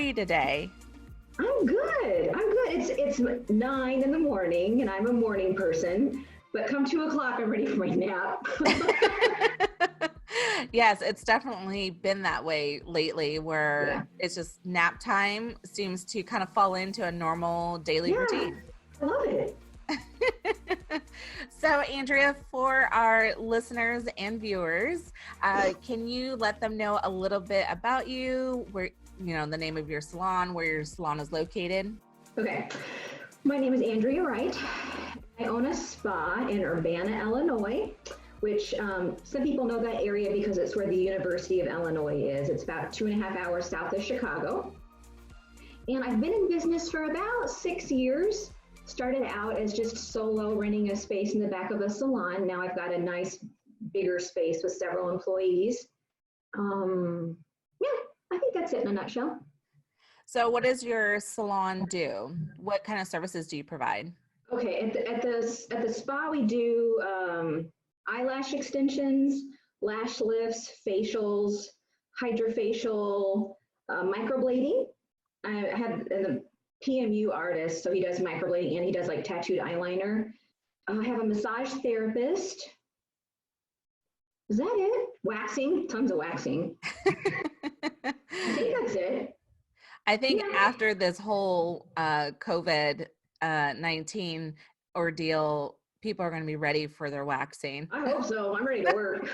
you today? I'm good. It's 9 in the morning and I'm a morning person, but come 2 o'clock, I'm ready for my nap. Yes, it's definitely been that way lately where Yeah. it's just nap time seems to kind of fall into a normal daily Yeah, routine. I love it. So, Andrea, for our listeners and viewers, can you let them know a little bit about you, where, the name of your salon, where your salon is located? Okay. My name is Andrea Wright. I own a spa in Urbana, Illinois, which some people know that area because it's where the University of Illinois is. It's about 2.5 hours south of Chicago. And I've been in business for about 6 years. Started out as just solo renting a space in the back of a salon. Now I've got a nice bigger space with several employees. Yeah, I think that's it in a nutshell. So what does your salon do? What kind of services do you provide? Okay, at the spa we do eyelash extensions, lash lifts, facials, hydrofacial, microblading. I have the PMU artist, so he does microblading and he does like tattooed eyeliner. I have a massage therapist. Is that it? Waxing, tons of waxing. I think that's it. I think Yeah. after this whole COVID-19 ordeal, people are going to be ready for their waxing. I hope so. I'm ready to work.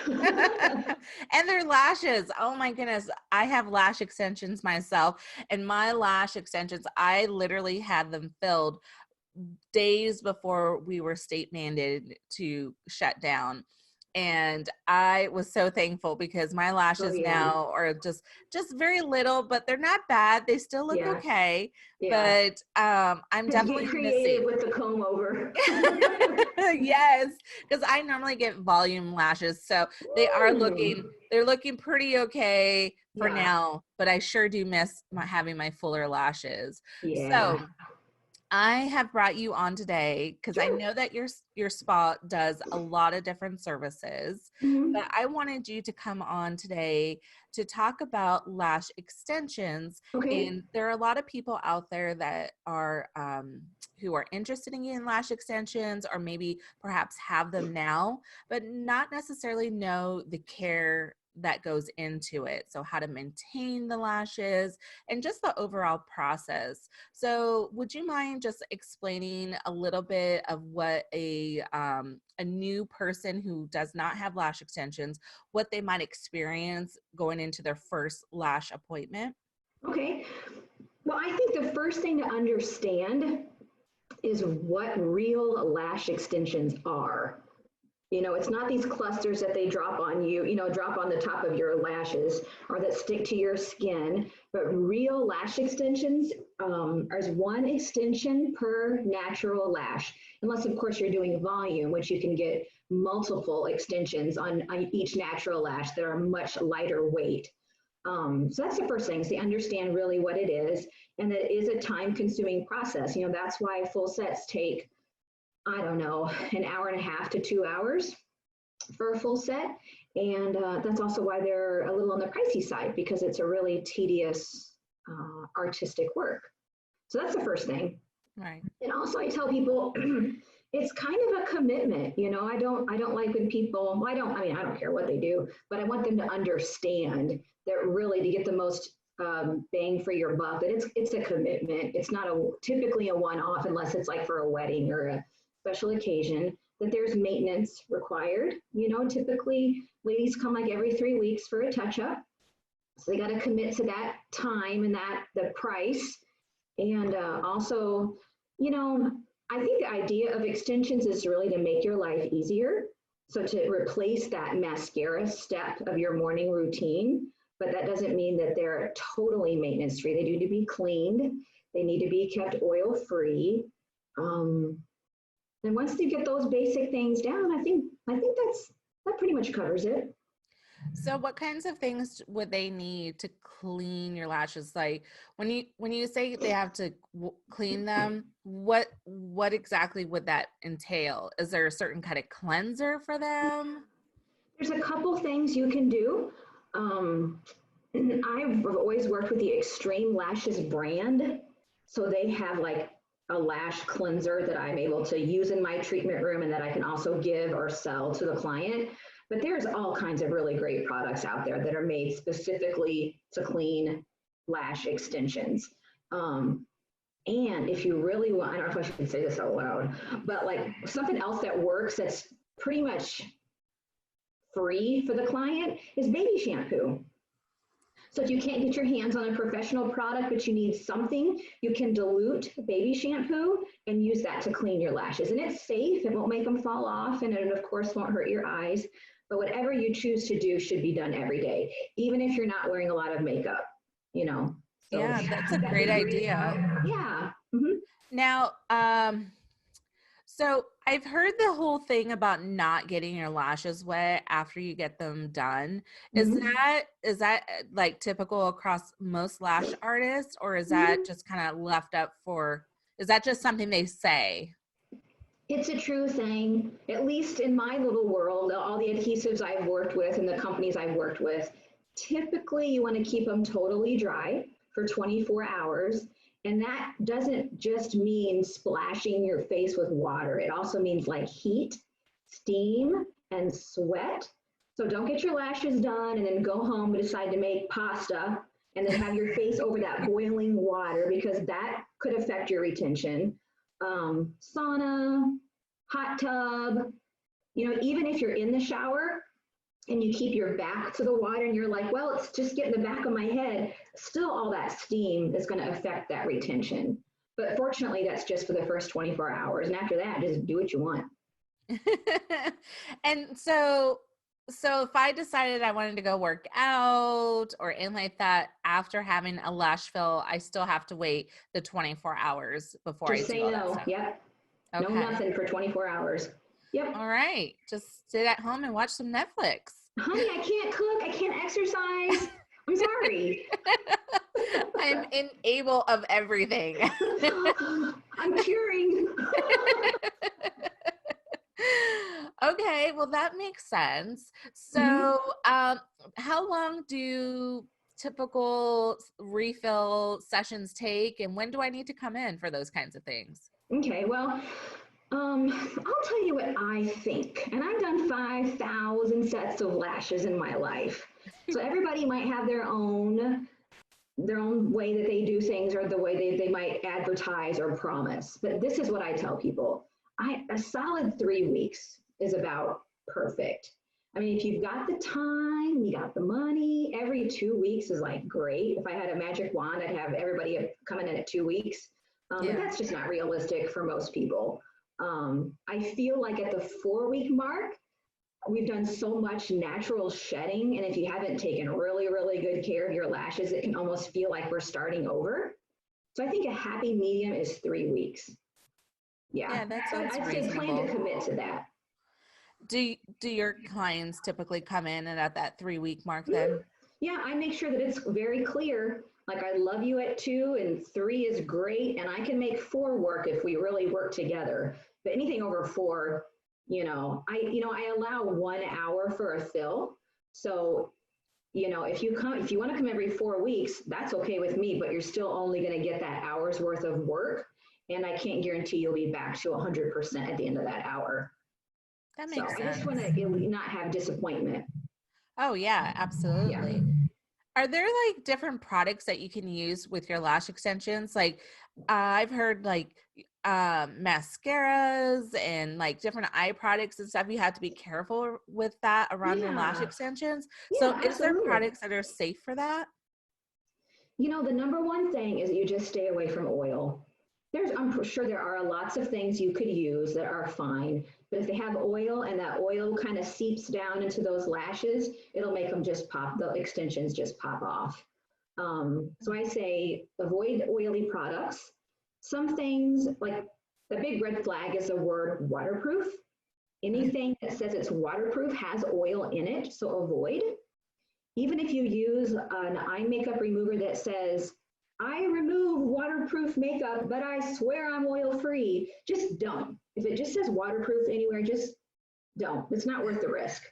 And their lashes. Oh my goodness. I have lash extensions myself, and my lash extensions, I literally had them filled days before we were state mandated to shut down. And I was so thankful because my lashes now are just very little, but they're not bad. They still look okay. Yeah. But I'm definitely get creative missing. with the comb over. Yes, because I normally get volume lashes, so they're looking pretty okay for now. But I sure do miss having my fuller lashes. Yeah. So I have brought you on today because I know that your spa does a lot of different services, but I wanted you to come on today to talk about lash extensions. Okay. And there are a lot of people out there that are who are interested in getting lash extensions, or maybe perhaps have them now, but not necessarily know the care that goes into it. So how to maintain the lashes and just the overall process. So would you mind just explaining a little bit of what a new person who does not have lash extensions, what they might experience going into their first lash appointment? Okay. Well, I think the first thing to understand is what real lash extensions are. It's not these clusters that they drop on you, drop on the top of your lashes or that stick to your skin. But real lash extensions is one extension per natural lash, unless, of course, you're doing volume, which you can get multiple extensions on each natural lash that are much lighter weight. So that's the first thing, is to understand really what it is. And that it is a time-consuming process. That's why full sets take, I don't know, an hour and a half to 2 hours for a full set. And that's also why they're a little on the pricey side, because it's a really tedious artistic work. So that's the first thing. Right. And also I tell people it's kind of a commitment. I don't like when people, well, I don't care what they do, but I want them to understand that really to get the most bang for your buck, that it's a commitment. It's not typically a one-off, unless it's like for a wedding or a special occasion, that there's maintenance required. Typically ladies come like every 3 weeks for a touch-up. So they got to commit to that time and the price. And also, I think the idea of extensions is really to make your life easier. So to replace that mascara step of your morning routine, but that doesn't mean that they're totally maintenance free. They need to be cleaned. They need to be kept oil free. And once they get those basic things down, I think that pretty much covers it. So what kinds of things would they need to clean your lashes? Like when you say they have to clean them, what exactly would that entail? Is there a certain kind of cleanser for them? There's a couple things you can do. I've always worked with the Extreme Lashes brand. So they have like a lash cleanser that I'm able to use in my treatment room and that I can also give or sell to the client. But there's all kinds of really great products out there that are made specifically to clean lash extensions. And if you really want, I don't know if I should say this out loud, but like something else that works that's pretty much free for the client is baby shampoo. So if you can't get your hands on a professional product, but you need something, you can dilute baby shampoo and use that to clean your lashes. And it's safe, it won't make them fall off, and it of course won't hurt your eyes. But whatever you choose to do should be done every day, even if you're not wearing a lot of makeup, you know. So Yeah, that's a great idea. Yeah. Mm-hmm. Now, so I've heard the whole thing about not getting your lashes wet after you get them done. Is that like typical across most lash artists, or is that just kind of left up for, is that just something they say? It's a true thing, at least in my little world, all the adhesives I've worked with and the companies I've worked with, typically you want to keep them totally dry for 24 hours. And that doesn't just mean splashing your face with water. It also means like heat, steam, and sweat. So don't get your lashes done and then go home and decide to make pasta and then have your face over that boiling water, because that could affect your retention. Sauna, hot tub, you know, even if you're in the shower and you keep your back to the water and you're like, well, it's just getting the back of my head, still all that steam is going to affect that retention. But fortunately, that's just for the first 24 hours. And after that, just do what you want. And so if I decided I wanted to go work out or anything like that after having a lash fill, I still have to wait the 24 hours before just I do all that stuff. Yep. Okay. No, nothing for 24 hours. Yep. All right. Just sit at home and watch some Netflix. Honey, I can't cook. I can't exercise. I'm sorry. I'm unable of everything. I'm curing. Okay, well, that makes sense. So, how long do typical refill sessions take, and when do I need to come in for those kinds of things? Okay, well, I'll tell you what I think. And I've done 5,000 sets of lashes in my life. So everybody might have their own way that they do things, or the way they might advertise or promise. But this is what I tell people. A solid 3 weeks is about perfect. I mean, if you've got the time, you got the money, every 2 weeks is like great. If I had a magic wand, I'd have everybody coming in at 2 weeks. But that's just not realistic for most people. I feel like at the 4-week mark, we've done so much natural shedding. And if you haven't taken really, really good care of your lashes, it can almost feel like we're starting over. So I think a happy medium is 3 weeks. Yeah, that sounds I'd reasonable. say plan to commit to that. Do your clients typically come in and at that 3-week mark then? Yeah, I make sure that it's very clear. Like, I love you at 2 and 3 is great. And I can make 4 work if we really work together. But anything over 4, I allow 1 hour for a fill. So, if you want to come every 4 weeks, that's okay with me, but you're still only going to get that hour's worth of work. And I can't guarantee you'll be back to 100% at the end of that hour. That makes sense. I just want to not have disappointment. Oh yeah, absolutely. Yeah. Are there like different products that you can use with your lash extensions? Like I've heard like mascaras and like different eye products and stuff. You have to be careful with that around your lash extensions. So is there products that are safe for that? The number one thing is that you just stay away from oil. I'm sure there are lots of things you could use that are fine, but if they have oil and that oil kind of seeps down into those lashes, it'll make them just pop, the extensions just pop off. So I say avoid oily products. Some things, like the big red flag is the word waterproof. Anything that says it's waterproof has oil in it, so avoid. Even if you use an eye makeup remover that says, I remove waterproof makeup, but I swear I'm oil-free, just don't. If it just says waterproof anywhere, just don't. It's not worth the risk.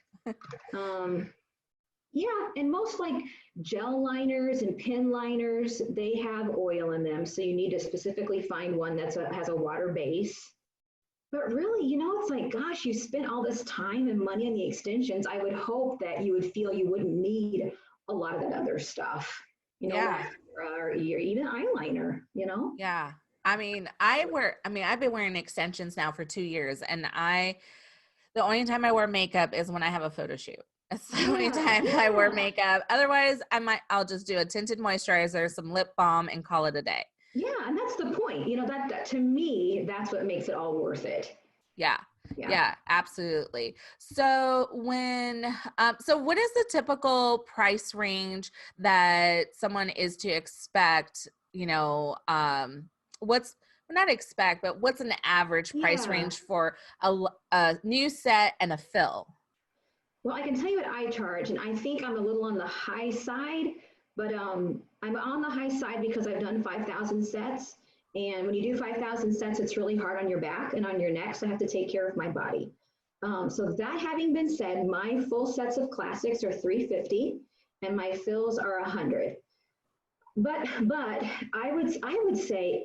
Yeah, and most like gel liners and pin liners, they have oil in them. So you need to specifically find one has a water base. But really, it's like, gosh, you spent all this time and money on the extensions. I would hope that you would feel you wouldn't need a lot of that other stuff, Yeah. mascara or even eyeliner. Yeah. I've been wearing extensions now for 2 years, and the only time I wear makeup is when I have a photo shoot. It's the only Yeah, time I wear makeup. Otherwise, I'll just do a tinted moisturizer, some lip balm, and call it a day. yeah, and that's the point. That to me, that's what makes it all worth it. Yeah. Yeah. Yeah, absolutely. So so what is the typical price range that someone is to expect, what's well, not expect, but what's an average price Yeah. range for a new set and a fill? Well, I can tell you what I charge, and I think I'm a little on the high side, but I'm on the high side because I've done 5,000 sets. And when you do 5,000 sets, it's really hard on your back and on your neck, so I have to take care of my body. So that having been said, my full sets of classics are 350, and my fills are 100. But I would say,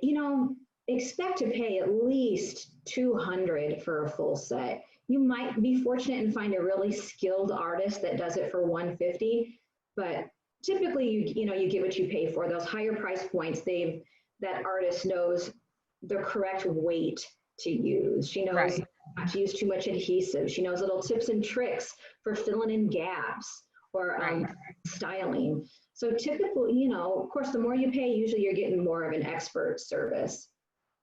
expect to pay at least 200 for a full set. You might be fortunate and find a really skilled artist that does it for 150, but typically you get what you pay for. Those higher price points, that artist knows the correct weight to use. She knows Right. not to use too much adhesive. She knows little tips and tricks for filling in gaps or Right. styling. So typically, of course, the more you pay, usually you're getting more of an expert service.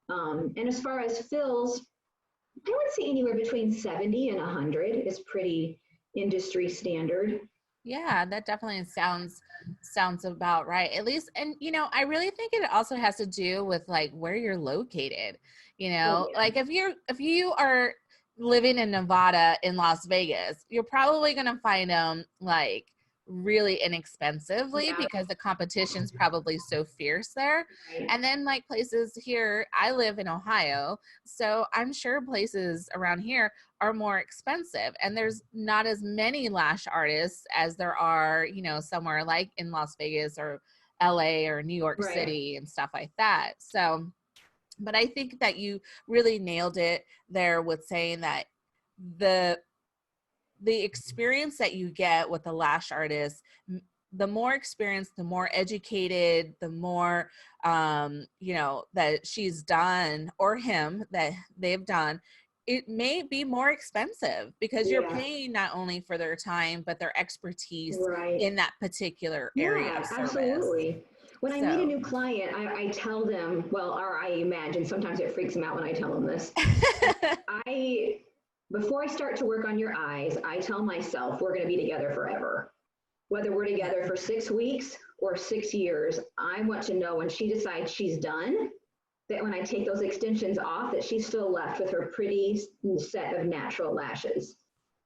And as far as fills, I would say anywhere between 70 and 100 is pretty industry standard. Yeah, that definitely sounds about right. At least, and I really think it also has to do with like where you're located. Oh, yeah. Like if you are living in Nevada in Las Vegas, you're probably going to find them like really inexpensively Yeah, because the competition's probably so fierce there. right. And then like places here, I live in Ohio, so I'm sure places around here are more expensive, and there's not as many lash artists as there are somewhere like in Las Vegas or LA or New York Right. City and stuff like that. So but I think that you really nailed it there with saying that the the experience that you get with a lash artist, the more experience, the more educated, the more that she's done, or him that they've done, it may be more expensive because you're Yeah, paying not only for their time but their expertise right. in that particular area of Yeah, service. absolutely. When I meet a So new client, I tell them, well, or I imagine sometimes it freaks them out when I tell them this. I, before I start to work on your eyes, I tell myself we're going to be together forever. Whether we're together for 6 weeks or 6 years, I want to know when she decides she's done, that when I take those extensions off, that she's still left with her pretty set of natural lashes.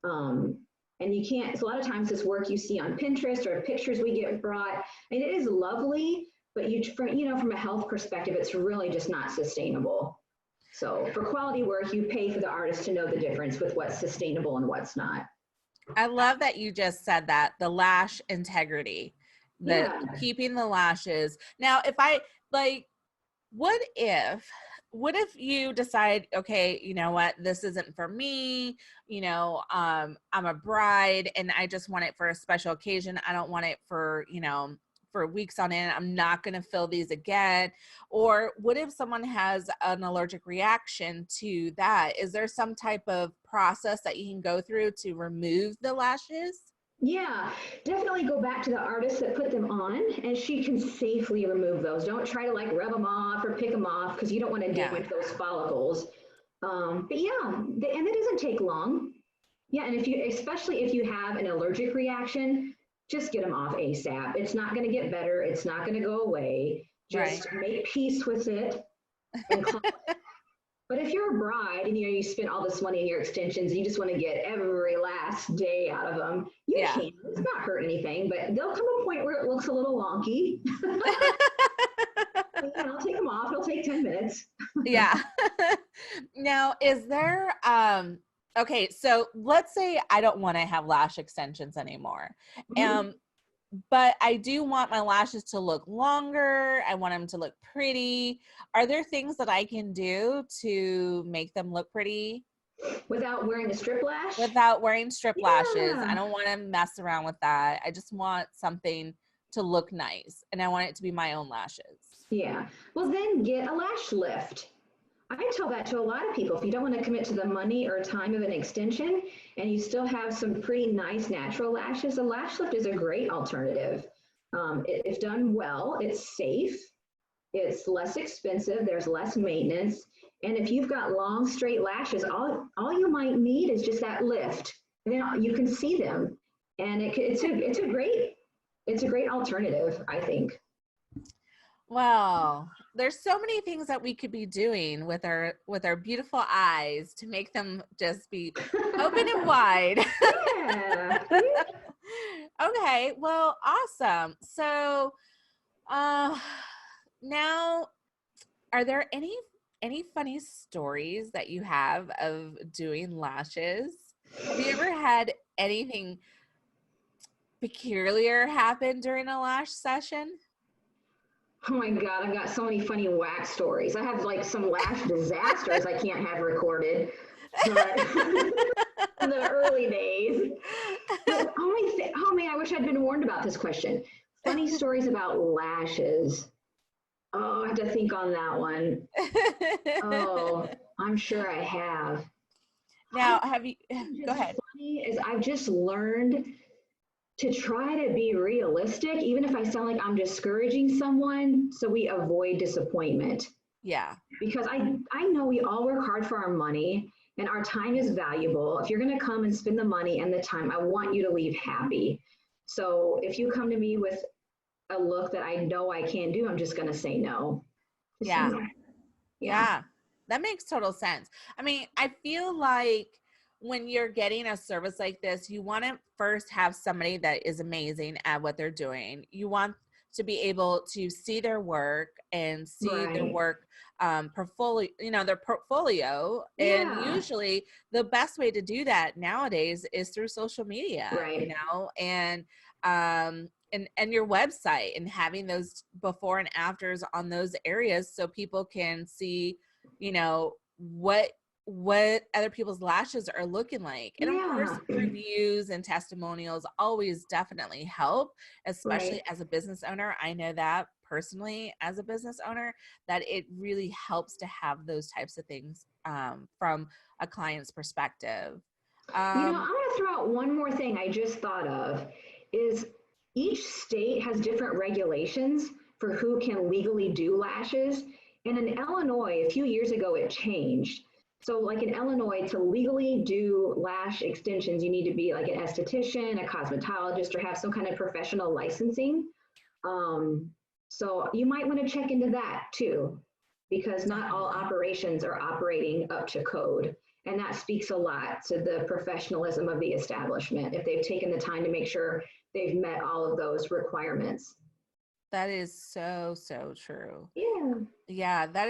Um, and you can't, so a lot of times this work you see on Pinterest or pictures we get brought, and it is lovely, but from a health perspective, it's really just not sustainable. So for quality work, you pay for the artist to know the difference with what's sustainable and what's not. I love that you just said that, the lash integrity, the Yeah, keeping the lashes. Now, if I like, what if you decide, okay, you know what, this isn't for me, I'm a bride and I just want it for a special occasion. I don't want it for weeks on end. I'm not going to fill these again. Or what if someone has an allergic reaction to that? Is there some type of process that you can go through to remove the lashes? yeah, definitely go back to the artist that put them on, and she can safely remove those. Don't try to like rub them off or pick them off because you don't want to Yeah. damage those follicles. But yeah, and it doesn't take long. Yeah, and especially if you have an allergic reaction, just get them off ASAP. It's not going to get better. It's not going to go away. Right. Just make peace with it and call. But if you're a bride and you spent all this money in your extensions, you just want to get every last day out of them, you Yeah. can. It's not hurt anything, but there'll come a point where it looks a little wonky. I'll take them off. It'll take 10 minutes. Yeah. Now, is there Okay, so let's say I don't want to have lash extensions anymore. Mhm. But I do want my lashes to look longer. I want them to look pretty. Are there things that I can do to make them look pretty Without wearing a strip lash? without wearing strip lashes? I Yeah. don't want to mess around with that. I just want something to look nice, and I want it to be my own lashes. Yeah. Well, then get a lash lift. I tell that to a lot of people. If you don't want to commit to the money or time of an extension and you still have some pretty nice natural lashes, a lash lift is a great alternative. If done well, it's safe, it's less expensive, there's less maintenance. And if you've got long, straight lashes, all you might need is just that lift. And then you can see them. And it's a great alternative, I think. Well, there's so many things that we could be doing with our beautiful eyes to make them just be open and wide. Yeah. Okay, well, awesome. So, uh, now, are there any funny stories that you have of doing lashes? Have you ever had anything peculiar happen during a lash session? Oh my God, I've got so many funny wax stories. I have like some lash disasters I can't have recorded, but in the early days. But oh man, I wish I'd been warned about this question. Funny stories about lashes. Oh, I have to think on that one. Oh, I'm sure I have. I Now, have you go just ahead. funny is I've just learned to try to be realistic, even if I sound like I'm discouraging someone, so we avoid disappointment. Yeah. Because I know we all work hard for our money and our time is valuable. If you're going to come and spend the money and the time, I want you to leave happy. So if you come to me with a look that I know I can do, I'm just going to say no. Just say Yeah. no. Yeah. Yeah, that makes total sense. I mean, I feel like when you're getting a service like this, you want to first have somebody that is amazing at what they're doing. You want to be able to see their work and see their Right. work portfolio, their portfolio. And Yeah. usually the best way to do that nowadays is through social media, Right. and your website, and having those before and afters on those areas so people can see, what other people's lashes are looking like. And of course, Yeah. reviews and testimonials always definitely help, especially Right. as a business owner. I know that personally, as a business owner, that it really helps to have those types of things from a client's perspective. I'm um, going to throw out one more thing I just thought of is each state has different regulations for who can legally do lashes. And in Illinois, a few years ago, it changed. So, like in Illinois, to legally do lash extensions, you need to be like an esthetician, a cosmetologist, or have some kind of professional licensing. Um, so, you might want to check into that too, because not all Definitely. operations are operating up to code. And that speaks a lot to the professionalism of the establishment if they've taken the time to make sure they've met all of those requirements. That is so, so true. Yeah. Yeah, that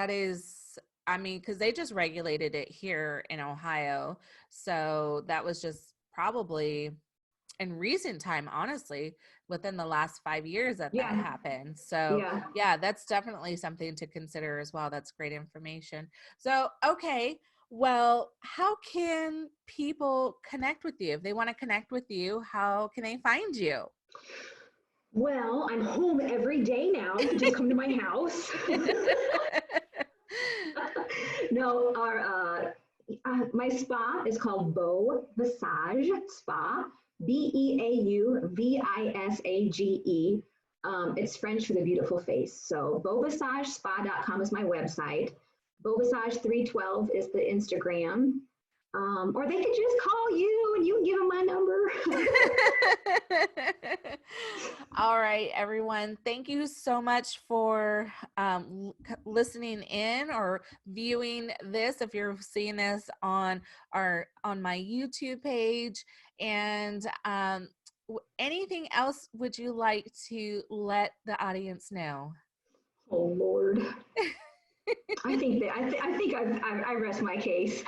is, I mean, because they just regulated it here in Ohio. So that was just probably in recent time, honestly, within the last 5 years that Yeah. happened. So Yeah. yeah, that's definitely something to consider as well. That's great information. So, okay. Well, how can people connect with you? If they want to connect with you, how can they find you? Well, I'm home every day now. You can just come to my house. No, my spa is called Beau Visage Spa, Beauvisage. It's French for the beautiful face. So beauvisagespa.com is my website. Beau Visage 312 is the Instagram. Or they could just call you and you can give them my number. All right, everyone. Thank you so much for listening in or viewing this. If you're seeing this on my YouTube page, and anything else would you like to let the audience know? Oh Lord. I think I rest my case.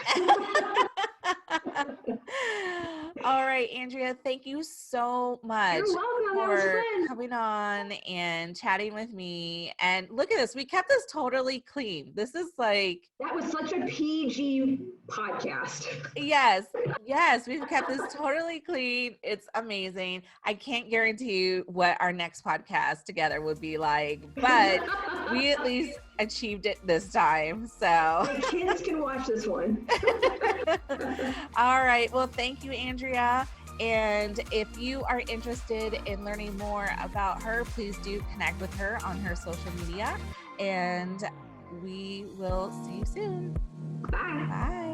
right, Andrea, thank you so much You're welcome. That was for fun. coming on and chatting with me. And look at this. We kept this totally clean. This is like, That was such a PG podcast. yes, we've kept this totally clean. It's amazing. I can't guarantee you what our next podcast together would be like, but we at least achieved it this time. So My kids can watch this one. all right. Well, thank you, Andrea. And if you are interested in learning more about her, please do connect with her on her social media. And we will see you soon. Bye. Bye.